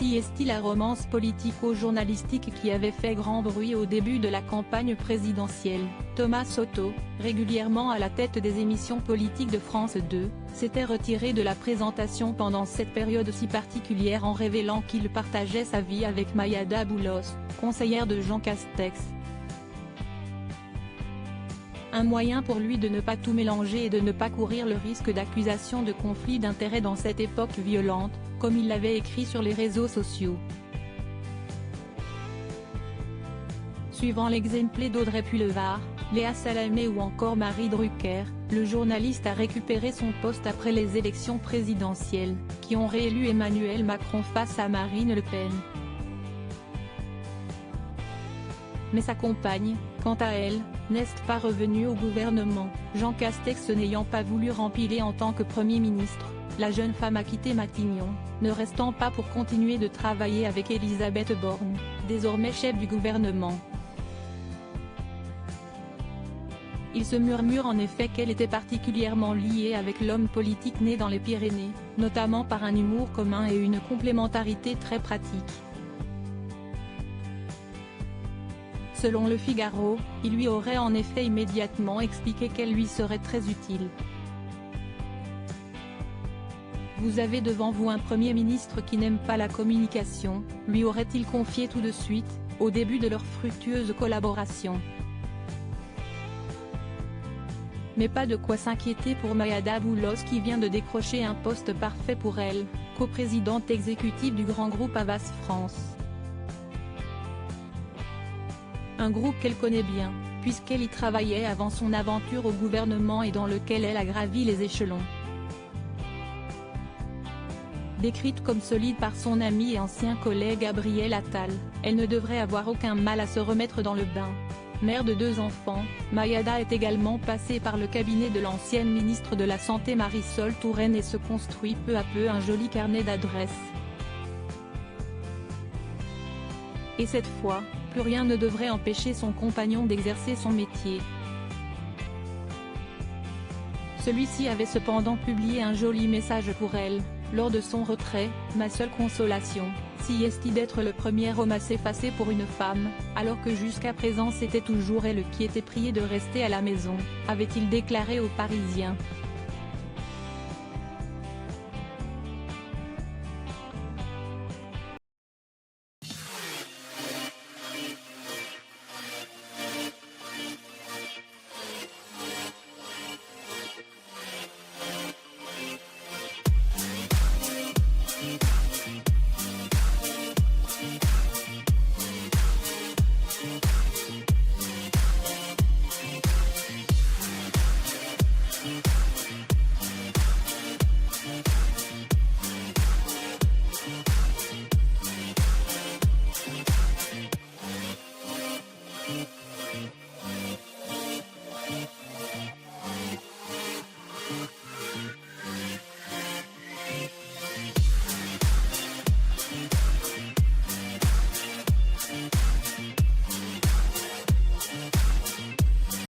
Si est-il la romance politico-journalistique qui avait fait grand bruit au début de la campagne présidentielle. Thomas Soto, régulièrement à la tête des émissions politiques de France 2, s'était retiré de la présentation pendant cette période si particulière en révélant qu'il partageait sa vie avec Mayada Boulos, conseillère de Jean Castex. Un moyen pour lui de ne pas tout mélanger et de ne pas courir le risque d'accusations de conflit d'intérêts dans cette époque violente, comme il l'avait écrit sur les réseaux sociaux. Suivant l'exemple d'Audrey Pulvar, Léa Salamé ou encore Marie Drucker, le journaliste a récupéré son poste après les élections présidentielles, qui ont réélu Emmanuel Macron face à Marine Le Pen. Mais sa compagne, quant à elle, n'est pas revenue au gouvernement, Jean Castex n'ayant pas voulu rempiler en tant que Premier ministre. La jeune femme a quitté Matignon, ne restant pas pour continuer de travailler avec Elisabeth Borne, désormais chef du gouvernement. Il se murmure en effet qu'elle était particulièrement liée avec l'homme politique né dans les Pyrénées, notamment par un humour commun et une complémentarité très pratique. Selon Le Figaro, il lui aurait en effet immédiatement expliqué qu'elle lui serait très utile. Vous avez devant vous un Premier ministre qui n'aime pas la communication, lui aurait-il confié tout de suite, au début de leur fructueuse collaboration. Mais pas de quoi s'inquiéter pour Mayada Boulos qui vient de décrocher un poste parfait pour elle, coprésidente exécutive du grand groupe Havas France. Un groupe qu'elle connaît bien, puisqu'elle y travaillait avant son aventure au gouvernement et dans lequel elle a gravi les échelons. Décrite comme solide par son ami et ancien collègue Gabriel Attal, elle ne devrait avoir aucun mal à se remettre dans le bain. Mère de 2 enfants, Mayada est également passée par le cabinet de l'ancienne ministre de la Santé Marisol Touraine et se construit peu à peu un joli carnet d'adresses. Et cette fois, plus rien ne devrait empêcher son compagnon d'exercer son métier. Celui-ci avait cependant publié un joli message pour elle, lors de son retrait, ma seule consolation, si est d'être le premier homme à s'effacer pour une femme, alors que jusqu'à présent c'était toujours elle qui était priée de rester à la maison, avait-il déclaré aux Parisiens.